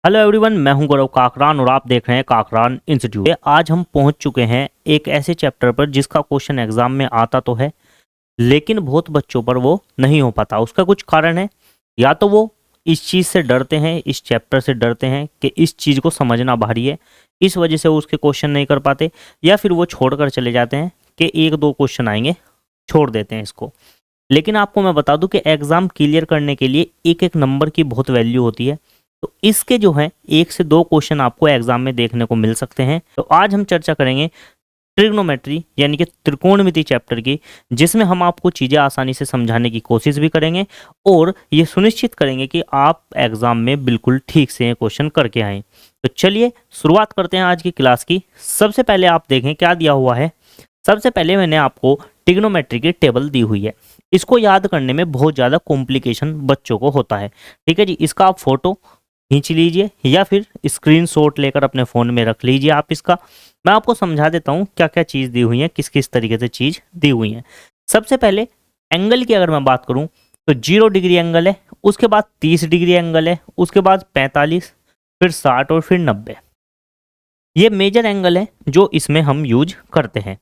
Hello everyone, मैं हूं गौरव काकरान और आप देख रहे हैं काकरान इंस्टीट्यूट। आज हम पहुंच चुके हैं एक ऐसे चैप्टर पर जिसका क्वेश्चन एग्जाम में आता तो है, लेकिन बहुत बच्चों पर वो नहीं हो पाता। उसका कुछ कारण है, या तो वो इस चीज़ से डरते हैं, इस चैप्टर से डरते हैं कि इस चीज़ को समझना भारी है, इस वजह से वो उसके क्वेश्चन नहीं कर पाते, या फिर वो छोड़ कर चले जाते हैं कि एक दो क्वेश्चन आएंगे, छोड़ देते हैं इसको। लेकिन आपको मैं बता दूं कि एग्ज़ाम क्लियर करने के लिए एक एक नंबर की बहुत वैल्यू होती है। तो इसके जो है 1 से 2 क्वेश्चन आपको एग्जाम में देखने को मिल सकते हैं। तो आज हम चर्चा करेंगे ट्रिग्नोमेट्री यानी कि त्रिकोणमिति चैप्टर की, जिसमें हम आपको चीज़ें आसानी से समझाने की कोशिश भी करेंगे और ये सुनिश्चित करेंगे कि आप एग्जाम में बिल्कुल ठीक से क्वेश्चन करके आएँ। तो चलिए शुरुआत करते हैं आज की क्लास की। सबसे पहले आप देखें क्या दिया हुआ है। सबसे पहले मैंने आपको ट्रिग्नोमेट्री की टेबल दी हुई है। इसको याद करने में बहुत ज़्यादा कॉम्प्लिकेशन बच्चों को होता है। ठीक है जी, इसका आप फोटो खींच लीजिए या फिर स्क्रीनशॉट लेकर अपने फ़ोन में रख लीजिए आप इसका। मैं आपको समझा देता हूँ क्या क्या चीज़ दी हुई है, किस किस तरीके से चीज़ दी हुई है। सबसे पहले एंगल की अगर मैं बात करूँ तो 0 डिग्री एंगल है, उसके बाद 30 डिग्री एंगल है, उसके बाद 45, फिर 60 और फिर 90। ये मेजर एंगल है जो इसमें हम यूज करते हैं।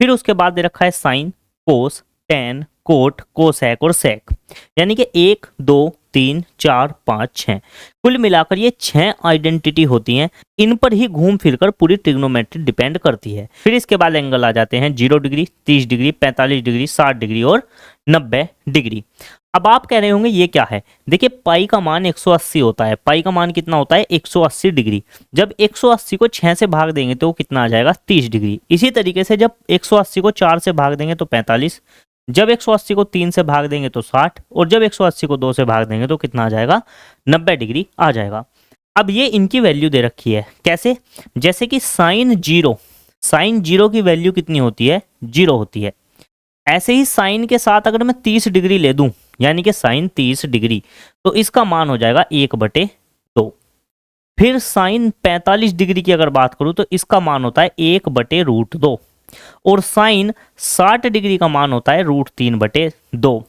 फिर उसके बाद दे रखा है साइन, कोस, टेन, कोट, कोसेक और सेक, यानी कि 1 2 3 4 5 6, कुल मिलाकर ये 6 आइडेंटिटी होती हैं। इन पर ही घूम फिरकर पूरी ट्रिग्नोमेट्री डिपेंड करती है। फिर इसके बाद एंगल आ जाते हैं 0 डिग्री, 30 डिग्री, 45 डिग्री, 60 डिग्री और 90 डिग्री। अब आप कह रहे होंगे ये क्या है। देखिए पाई का मान 180 होता है। पाई का मान कितना होता है? 180 डिग्री। जब 180 को 6 से भाग देंगे तो कितना आ जाएगा? 30 डिग्री। इसी तरीके से जब 180 को 4 से भाग देंगे तो 45, जब 180 को 3 से भाग देंगे तो 60, और जब 180 को 2 से भाग देंगे तो कितना आ जाएगा? 90 डिग्री आ जाएगा। अब ये इनकी वैल्यू दे रखी है। कैसे? जैसे कि साइन जीरो की वैल्यू कितनी होती है? 0 होती है। ऐसे ही साइन के साथ अगर मैं 30 डिग्री ले दूं, यानी कि साइन 30 डिग्री, तो इसका मान हो जाएगा 1/2। फिर साइन 45 डिग्री की अगर बात करूं तो इसका मान होता है 1/√2, और साइन 60 डिग्री का मान होता है √3/2,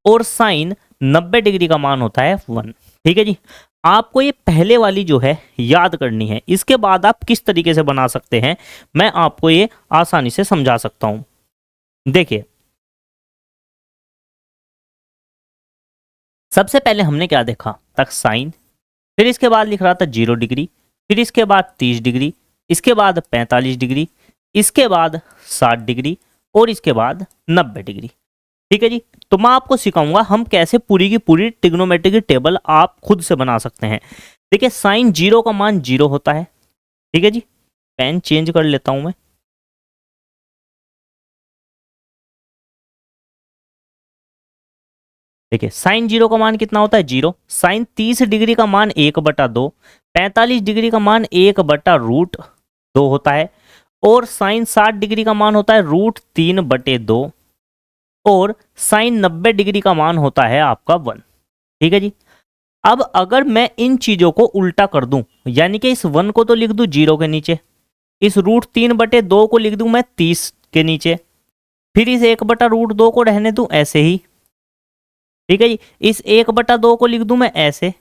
और साइन 90 डिग्री का मान होता है 1। ठीक है जी, आपको ये पहले वाली जो है याद करनी है। इसके बाद आप किस तरीके से बना सकते हैं मैं आपको ये आसानी से समझा सकता हूं। देखिए सबसे पहले हमने क्या देखा तक? साइन, फिर इसके बाद लिख रहा था 0 डिग्री, फिर इसके बाद 30 डिग्री, इसके बाद 45 डिग्री, इसके बाद 60 डिग्री और इसके बाद 90 डिग्री। ठीक है जी, तो मैं आपको सिखाऊंगा हम कैसे पूरी की पूरी ट्रिग्नोमेट्री की टेबल आप खुद से बना सकते हैं। देखिए साइन 0 का मान 0 होता है। ठीक है जी, पेन चेंज कर लेता हूं मैं। देखिए साइन 0 का मान कितना होता है? 0। साइन 30 डिग्री का मान 1/2, 45 डिग्री का मान 1/√2 होता है, और साइन 60 डिग्री का मान होता है √3/2, और साइन 90 डिग्री का मान होता है आपका 1। ठीक है जी, अब अगर मैं इन चीजों को उल्टा कर दूं, यानी कि इस 1 को तो लिख दूं 0 के नीचे, इस √3/2 को लिख दूं मैं 30 के नीचे, फिर इस 1/√2 को रहने दूं ऐसे ही। ठीक है जी, इस 1/2 को लिख दूं मैं ऐसे,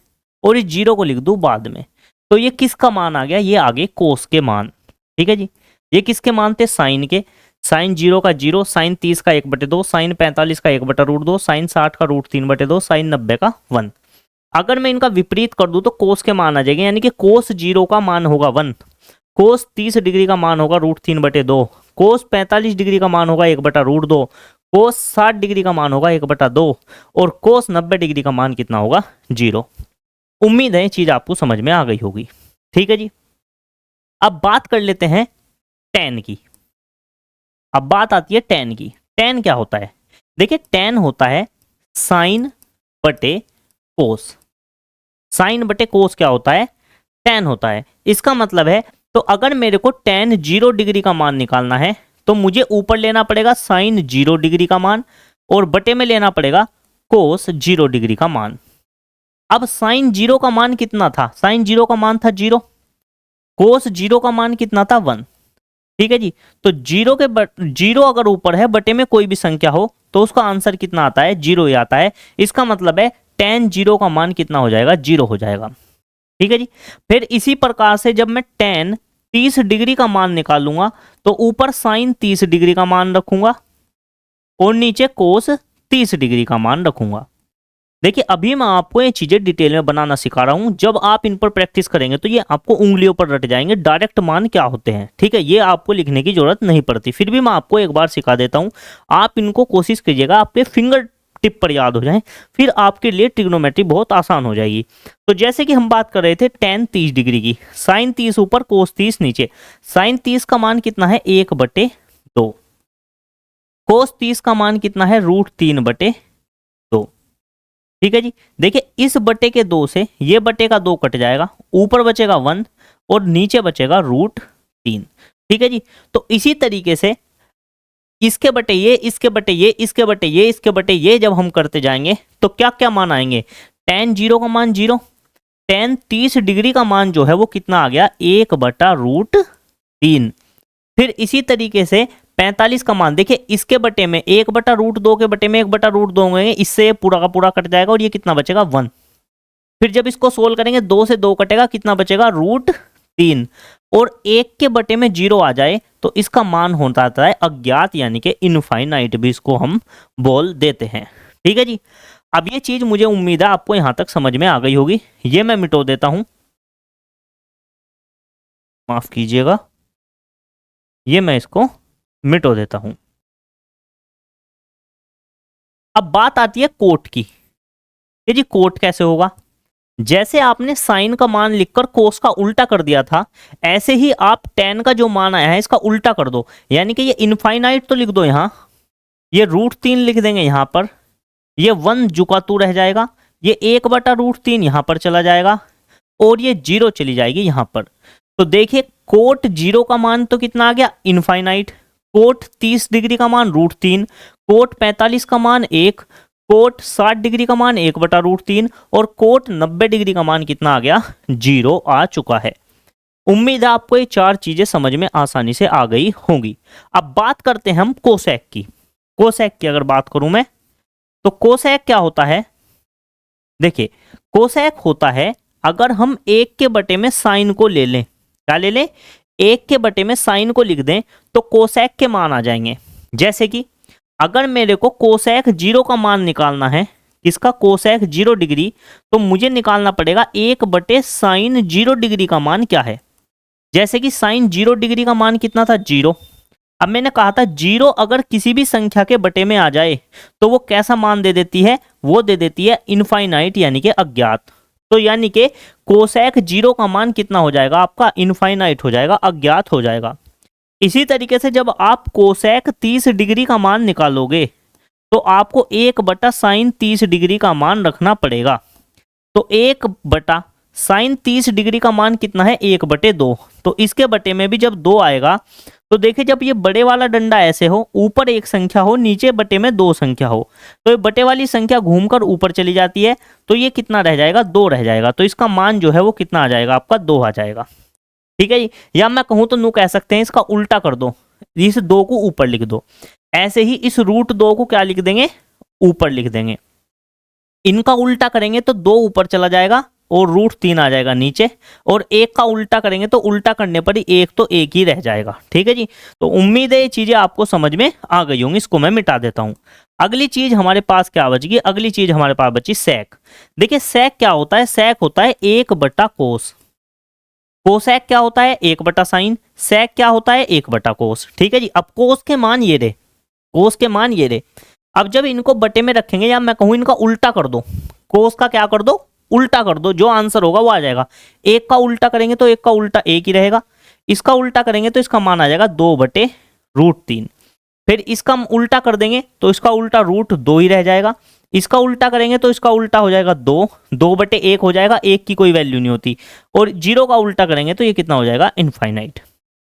और इस 0 को लिख दूं बाद में। तो ये किसका मान आ गया? ये आगे कोस के मान। ठीक है जी, ये किसके मान थे? साइन के। साइन 0 का 0, साइन 30 का 1/2, साइन 45 का 1/√2, साइन 60 का √3/2, साइन 90 का 1। अगर मैं इनका विपरीत कर दूं तो कोस के मान आ जाएंगे, यानी कि कोस 0 का मान होगा 1, कोस 30 डिग्री का मान होगा √3/2, कोस 45 डिग्री का मान होगा 1/√2, कोस 60 डिग्री का मान होगा 1/2, और कोस 90 डिग्री का मान कितना होगा? 0। उम्मीद है ये चीज आपको समझ में आ गई होगी। ठीक है जी, अब बात कर लेते हैं टेन की। अब बात आती है टेन की। टेन क्या होता है? देखिए टेन होता है साइन बटे कोस। साइन बटे कोस क्या होता है? टेन होता है। इसका मतलब है, तो अगर मेरे को टेन 0 डिग्री का मान निकालना है तो मुझे ऊपर लेना पड़ेगा साइन 0 डिग्री का मान, और बटे में लेना पड़ेगा कोस 0 डिग्री का मान। अब साइन 0 का मान कितना था? साइन 0 का मान था 0, कोस 0 का मान कितना था? 1। ठीक है जी, तो 0 अगर ऊपर है, बटे में कोई भी संख्या हो, तो उसका आंसर कितना आता है? 0 ही आता है। इसका मतलब है टेन 0 का मान कितना हो जाएगा? 0 हो जाएगा। ठीक है जी। फिर इसी प्रकार से जब मैं tan 30 डिग्री का मान निकालूंगा तो ऊपर sin 30 डिग्री का मान रखूंगा और नीचे cos 30 डिग्री का मान रखूंगा। देखिए अभी मैं आपको ये चीजें डिटेल में बनाना सिखा रहा हूं, जब आप इन पर प्रैक्टिस करेंगे तो ये आपको उंगलियों पर रट जाएंगे डायरेक्ट मान क्या होते हैं। ठीक है, ये आपको लिखने की जरूरत नहीं पड़ती, फिर भी मैं आपको एक बार सिखा देता हूं। आप इनको कोशिश कीजिएगा आपके फिंगर टिप पर याद हो जाए, फिर आपके लिए ट्रिग्नोमेट्री बहुत आसान हो जाएगी। तो जैसे कि हम बात कर रहे थे tan 30 डिग्री की, sin 30 ऊपर cos 30 नीचे। sin 30 का मान कितना है 1/2, cos 30 का मान कितना है √3/2। ठीक है जी। देखिए इस बटे के 2 से ये बटे का 2 कट जाएगा, ऊपर बचेगा 1 और नीचे बचेगा √3। ठीक है जी। तो इसी तरीके से इसके बटे ये, इसके बटे ये, इसके बटे ये, इसके बटे ये जब हम करते जाएंगे तो क्या क्या मान आएंगे। tan 0 का मान 0, tan 30 डिग्री का मान जो है वो कितना आ गया 1/√3। फिर इसी तरीके से 45 का मान, देखिए इसके बटे में 1/√2 के बटे में 1/√2 होंगे, इससे पूरा का पूरा कट जाएगा और ये कितना बचेगा 1। फिर जब इसको सोल्व करेंगे 2 से 2 कटेगा, कितना बचेगा √3 और 1 के बटे में 0 आ जाए तो इसका मान होता है अज्ञात यानी कि इनफाइनाइट भी इसको हम बोल देते हैं। ठीक है जी। अब ये चीज मुझे उम्मीद है आपको यहां तक समझ में आ गई होगी। ये मैं मिटो देता हूं, माफ कीजिएगा, ये मैं इसको मिटो देता हूं। अब बात आती है कोट की। ये जी कोट कैसे होगा, जैसे आपने साइन का मान लिखकर कोस का उल्टा कर दिया था, ऐसे ही आप tan का जो मान आया है इसका उल्टा कर दो, यानी कि ये इनफाइनाइट तो लिख दो यहां, ये √3 लिख देंगे यहां पर, ये 1 जुका तू रह जाएगा, ये 1/√3 यहां पर चला जाएगा और ये 0 चली जाएगी यहां पर। तो देखिए कोट 0 का मान तो कितना आ गया इनफाइनाइट, कोट 30 डिग्री का मान √3, कोट 45 का मान 1, कोट 60 डिग्री का मान 1/√3 और कोट 90 डिग्री का मान कितना आ गया 0 आ चुका है। उम्मीद है आपको ये 4 चीजें समझ में आसानी से आ गई होंगी। अब बात करते हैं हम कोसेक की। कोसेक की अगर बात करूं मैं तो कोसेक क्या होता है, देखिए कोसेक होता है अगर हम 1 के बटे में साइन को ले लें, क्या ले लें 1 के बटे में साइन को लिख दें तो कोसेक के मान आ जाएंगे। जैसे कि अगर मेरे को कोसेक 0 का मान निकालना है, इसका कोसेक 0 डिग्री, तो मुझे निकालना पड़ेगा 1/sin 0 डिग्री का मान क्या है। जैसे कि sin 0 डिग्री का मान कितना था 0। अब मैंने कहा था 0 अगर किसी भी संख्या के बटे में आ जाए तो वो कैसा मान दे देती है, वो दे देती है इनफाइनाइट यानी कि अज्ञात। तो यानी कि कोसेक 0 का मान कितना हो जाएगा आपका इनफाइनाइट हो जाएगा, अज्ञात हो जाएगा। इसी तरीके से जब आप कोसेक 30 डिग्री का मान निकालोगे तो आपको 1/sin 30 डिग्री का मान रखना पड़ेगा। तो 1/sin 30 डिग्री का मान कितना है 1/2। तो इसके बटे में भी जब 2 आएगा तो देखिए जब ये बड़े वाला डंडा ऐसे हो, ऊपर एक संख्या हो, नीचे बटे में 2 संख्या हो, तो ये बटे वाली संख्या घूमकर ऊपर चली जाती है, तो ये कितना रह जाएगा 2 रह जाएगा। तो इसका मान जो है वो कितना आ जाएगा आपका 2 आ जाएगा। ठीक है जी। या मैं कहूं तो नू कह सकते हैं इसका उल्टा कर दो, इस 2 को ऊपर लिख दो। ऐसे ही इस √2 को क्या लिख देंगे ऊपर लिख देंगे। इनका उल्टा करेंगे तो 2 ऊपर चला जाएगा और √3 आ जाएगा नीचे, और 1 का उल्टा करेंगे तो उल्टा करने पर ही 1 तो 1 ही रह जाएगा। ठीक है जी। तो उम्मीद है ये चीजें आपको समझ में आ गई होंगी। इसको मैं मिटा देता हूं। अगली चीज हमारे पास क्या बच गई, अगली चीज हमारे पास बची सेक। देखिए सेक क्या होता है, सेक होता है 1/cos। कोसेक क्या होता है 1/sin, सेक क्या होता है 1/cos। ठीक है जी। अब कोस के मान ये रहे, कोस के मान ये रहे। अब जब इनको बटे में रखेंगे, या मैं कहूं इनका उल्टा कर दो, कोस का क्या कर दो उल्टा कर दो, जो आंसर होगा वो आ जाएगा। 1 का उल्टा करेंगे तो 1 का उल्टा 1 ही रहेगा, इसका उल्टा करेंगे तो इसका मान आ जाएगा 2/√3। फिर इसका उल्टा कर देंगे तो इसका उल्टा √2 ही रह जाएगा, इसका उल्टा करेंगे तो इसका उल्टा हो जाएगा 2/1 हो जाएगा, 1 की कोई वैल्यू नहीं होती, और 0 का उल्टा करेंगे तो ये कितना हो जाएगा इनफाइनाइट।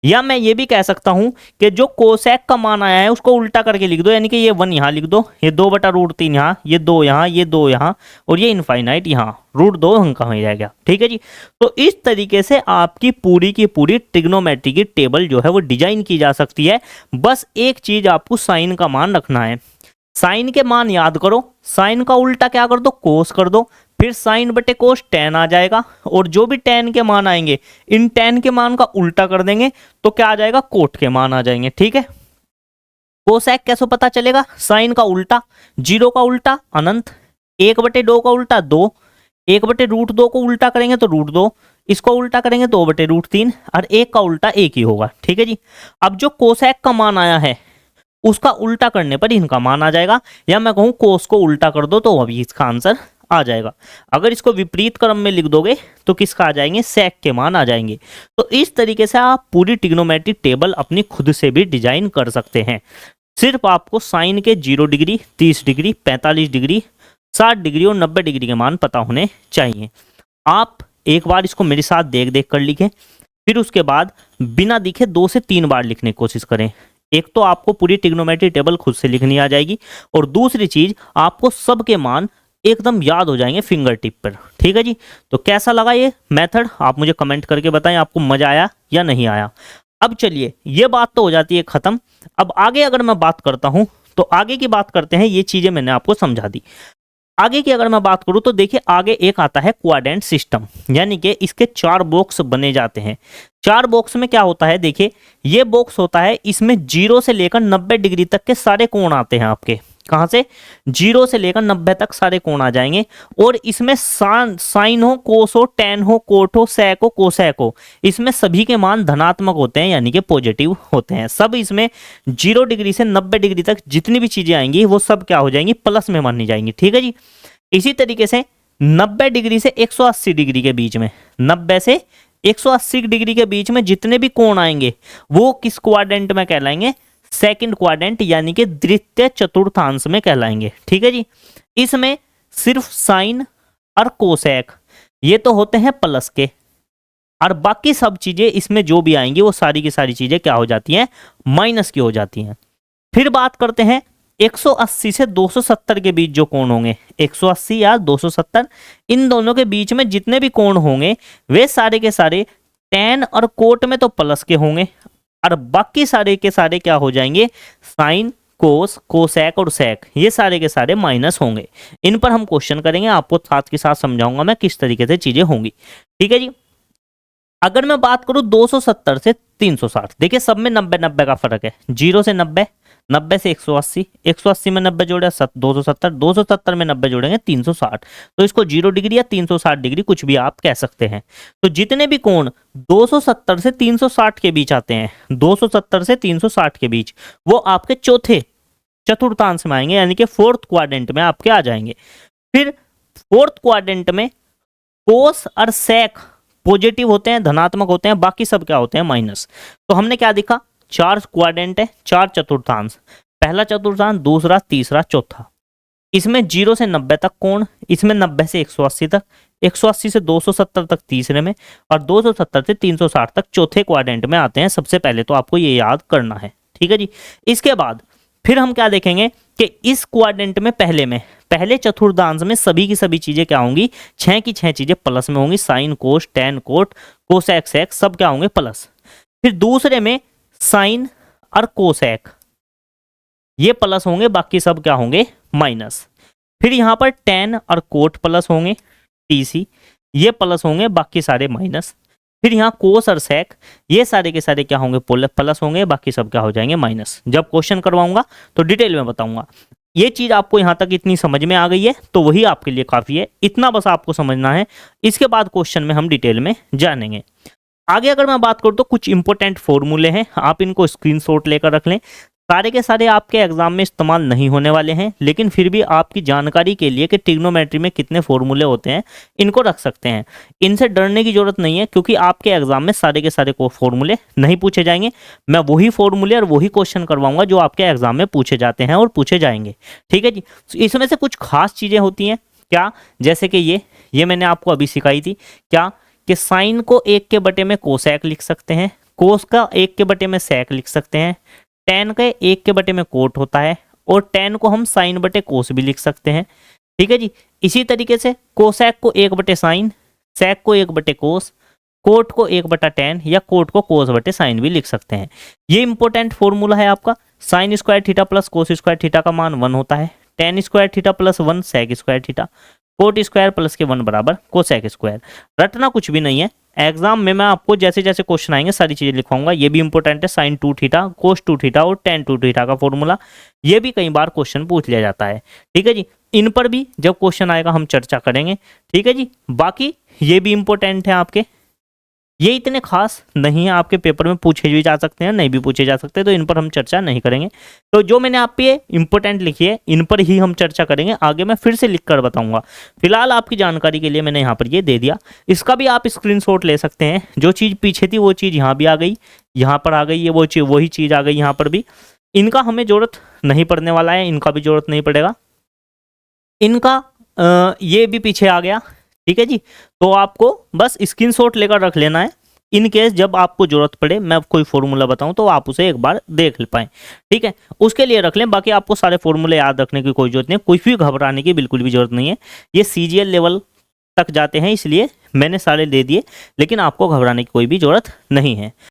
या मैं ये भी कह सकता हूं कि जो कोसेक का मान आया है उसको उल्टा करके लिख दो, यानी कि ये 1 यहां लिख दो, ये 2/√3 यहाँ, ये 2 यहाँ, ये 2 यहाँ, और ये इनफाइनाइट यहाँ, √2 अंक वहीं रह गया। ठीक है जी। तो इस तरीके से आपकी पूरी की पूरी ट्रिग्नोमेट्री की टेबल जो है वो डिजाइन की जा सकती है। बस एक चीज आपको साइन का मान रखना है। साइन के मान याद करो, साइन का उल्टा क्या कर दो, कोस कर दो, फिर साइन बटे कोस टेन आ जाएगा, और जो भी टेन के मान आएंगे इन टेन के मान का उल्टा कर देंगे तो क्या आ जाएगा, कोट के मान आ जाएंगे। ठीक है, कोसेक कैसे पता चलेगा, साइन का उल्टा, जीरो का उल्टा अनंत, एक बटे दो का उल्टा दो, एक बटे रूट दो को उल्टा करेंगे तो रूट दो, इसको उल्टा करेंगे दो बटे रूट तीन, और एक का उल्टा एक ही होगा। ठीक है जी, अब जो कोसेक का मान आया है उसका उल्टा करने पर इनका मान आ जाएगा, या मैं कहूं कोस को उल्टा कर दो तो अभी इसका आंसर आ जाएगा। अगर इसको विपरीत क्रम में लिख दोगे तो किसका आ जाएंगे, सेक के मान आ जाएंगे। तो इस तरीके से आप पूरी ट्रिग्नोमेट्रिक टेबल अपनी खुद से भी डिजाइन कर सकते हैं। सिर्फ आपको साइन के 0 डिग्री, 30 डिग्री, 45 डिग्री, 60 डिग्री और 90 डिग्री के मान पता होने चाहिए। आप एक बार इसको मेरे साथ देख देख कर लिखें, फिर उसके बाद बिना दिखे 2 से 3 बार लिखने की कोशिश करें। एक तो आपको पूरी ट्रिग्नोमेट्रिक टेबल खुद से लिखनी आ जाएगी, और दूसरी चीज आपको सबके मान एकदम याद हो जाएंगे फिंगर टिप पर। ठीक है जी, तो कैसा लगा ये मेथड आप मुझे कमेंट करके बताएं, आपको मजा आया या नहीं आया। अब चलिए, ये बात तो हो जाती है खत्म। अब आगे अगर मैं बात करता हूं तो आगे की बात करते हैं, ये चीजें मैंने आपको समझा दी। आगे की अगर मैं बात करूं तो देखिए, आगे एक आता है क्वाड्रेंट सिस्टम, यानी कि इसके 4 बॉक्स बने जाते हैं। 4 बॉक्स में क्या होता है, देखिए ये बॉक्स होता है, इसमें 0 से लेकर 90 डिग्री तक के सारे कोण आते हैं आपके। कहां से, 0 से लेकर 90 तक सारे कोण आ जाएंगे, और इसमें साइन हो, कोस हो, टेन हो, कोट हो, सेक हो, कोसेक हो, इसमें सभी के मान धनात्मक होते हैं, यानी कि पॉजिटिव होते हैं। सब इसमें 0 डिग्री से 90 डिग्री तक जितनी भी चीजें आएंगी वो सब क्या हो जाएंगी, प्लस में मानी जाएंगी। ठीक है जी, इसी तरीके से 90 डिग्री से 180 डिग्री के बीच में, 90 से 180 डिग्री के बीच में जितने भी कोण आएंगे वो किस क्वाड्रेंट में कहलाएंगे, सेकंड क्वाड्रेंट, यानी कि द्वितीय चतुर्थांश में कहलाएंगे। ठीक है जी, इसमें सिर्फ साइन और कोसेक ये तो होते हैं प्लस के, और बाकी सब चीजें इसमें जो भी आएंगी वो सारी की सारी चीजें क्या हो जाती हैं, माइनस की हो जाती हैं। फिर बात करते हैं 180 से 270 के बीच जो कोण होंगे, 180 या 270, इन दोनों के बीच में जितने भी कोण होंगे वे सारे के सारे टेन और कोट में तो प्लस के होंगे, और बाकी सारे के सारे क्या हो जाएंगे, साइन, कोस, कोसेक और सेक, ये सारे के सारे माइनस होंगे। इन पर हम क्वेश्चन करेंगे, आपको साथ के साथ समझाऊंगा मैं किस तरीके से चीजें होंगी। ठीक है जी, अगर मैं बात करूं 270 से 360, देखिए सब में 90 90 का फर्क है, 0 से 90, 90 से 180, 180 में 90 जोड़े 270, 270 में 90 जोड़ेंगे 360, तो इसको 0 डिग्री या 360 डिग्री कुछ भी आप कह सकते हैं। तो जितने भी कोण 270 से 360 के बीच आते हैं, 270 से 360 के बीच, वो आपके चौथे चतुर्थांश में आएंगे, यानी कि फोर्थ क्वाड्रेंट में आपके आ जाएंगे। फिर फोर्थ क्वाड्रेंट में कोस और सेक पॉजिटिव होते हैं, धनात्मक होते हैं, बाकी सब क्या होते हैं, माइनस। तो हमने क्या देखा, 4 क्वाड्रेंट है, 4 चतुर्थांश, पहला चतुर्थांश, दूसरा, तीसरा, चौथा। इसमें 0 से 90 तक कोण, इसमें 90 से 180 तक, 180 से 270 तक तीसरे में, और 270 से 360 तक चौथे क्वाड्रेंट में आते हैं। सबसे पहले तो आपको ये याद करना है। ठीक है जी, इसके बाद फिर हम क्या देखेंगे कि इस क्वाड्रेंट में पहले चतुर्थांश में सभी की सभी चीजें क्या होंगी, 6 की 6 चीजें प्लस में होंगी, साइन, कोस, टेन, कोट, कोसेक, सेक सब क्या होंगे, प्लस। फिर दूसरे में साइन और कोसेक ये प्लस होंगे, बाकी सब क्या होंगे, माइनस। फिर यहाँ पर टेन और कोट प्लस होंगे, टीसी ये प्लस होंगे, बाकी सारे माइनस। फिर यहाँ कोस और सेक ये सारे के सारे क्या होंगे, प्लस होंगे, बाकी सब क्या हो जाएंगे, माइनस। जब क्वेश्चन करवाऊंगा तो डिटेल में बताऊंगा। ये चीज आपको यहाँ तक इतनी समझ में आ गई है तो वही आपके लिए काफी है, इतना बस आपको समझना है। इसके बाद क्वेश्चन में हम डिटेल में जानेंगे। आगे अगर मैं बात करूँ तो कुछ इंपॉर्टेंट फॉर्मूले हैं, आप इनको स्क्रीनशॉट लेकर रख लें। सारे के सारे आपके एग्जाम में इस्तेमाल नहीं होने वाले हैं, लेकिन फिर भी आपकी जानकारी के लिए कि ट्रिग्नोमेट्री में कितने फॉर्मूले होते हैं इनको रख सकते हैं। इनसे डरने की जरूरत नहीं है, क्योंकि आपके एग्जाम में सारे के सारे फॉर्मूले नहीं पूछे जाएंगे। मैं वही फॉर्मूले और वही क्वेश्चन करवाऊंगा जो आपके एग्जाम में पूछे जाते हैं और पूछे जाएंगे। ठीक है जी, इसमें से कुछ खास चीजें होती हैं क्या, जैसे कि ये मैंने आपको अभी सिखाई थी क्या, कि साइन को 1 के बटे में कोसेक लिख सकते हैं, कोस का 1 के बटे में सेक लिख सकते हैं, टेन का 1 के बटे में कोट होता है, और टेन को हम साइन बटे कोस भी लिख सकते हैं। ठीक है जी, इसी तरीके से कोसेक को 1 बटे साइन, सेक को 1 बटे कोस, कोट को 1/tan या कोट को कोस बटे साइन भी लिख सकते हैं। ये इंपॉर्टेंट फॉर्मूला है आपका। Sine square theta plus cos square theta का मान 1 होता है। Tan square theta plus 1 sec square theta. Cot square plus के 1 बराबर कोसेक स्क्वायर। रटना कुछ भी नहीं है, एग्जाम में मैं आपको जैसे जैसे क्वेश्चन आएंगे सारी चीजें लिखवाऊंगा। ये भी इंपॉर्टेंट है, साइन 2 थीटा, कोस 2 थीटा और टेन 2 थीटा का फॉर्मूला। ये भी कई बार क्वेश्चन पूछ लिया जाता है। ठीक है जी, इन पर भी जब क्वेश्चन आएगा हम चर्चा करेंगे। ठीक है जी, बाकी ये भी इंपॉर्टेंट है आपके, ये इतने खास नहीं है, आपके पेपर में पूछे भी जा सकते हैं, नहीं भी पूछे जा सकते, तो इन पर हम चर्चा नहीं करेंगे। तो जो मैंने आप पे इंपॉर्टेंट लिखी है इन पर ही हम चर्चा करेंगे, आगे मैं फिर से लिख कर बताऊंगा। फिलहाल आपकी जानकारी के लिए मैंने यहाँ पर ये दे दिया, इसका भी आप स्क्रीनशॉट ले सकते हैं। जो चीज़ पीछे थी वो चीज़ यहाँ भी आ गई, यहाँ पर आ गई, ये वो चीज़ वही चीज़ आ गई यहाँ पर भी। इनका हमें ज़रूरत नहीं पड़ने वाला है, इनका भी ज़रूरत नहीं पड़ेगा, इनका ये भी पीछे आ गया। ठीक है जी, तो आपको बस स्क्रीनशॉट लेकर रख लेना है। इन केस जब आपको जरूरत पड़े मैं कोई फॉर्मूला बताऊं तो आप उसे एक बार देख पाएं। ठीक है, उसके लिए रख लें। बाकी आपको सारे फॉर्मूले याद रखने की कोई जरूरत नहीं है, कोई भी घबराने की बिल्कुल भी जरूरत नहीं है। ये CGL लेवल तक जाते हैं इसलिए मैंने सारे दे दिए, लेकिन आपको घबराने की कोई भी जरूरत नहीं है।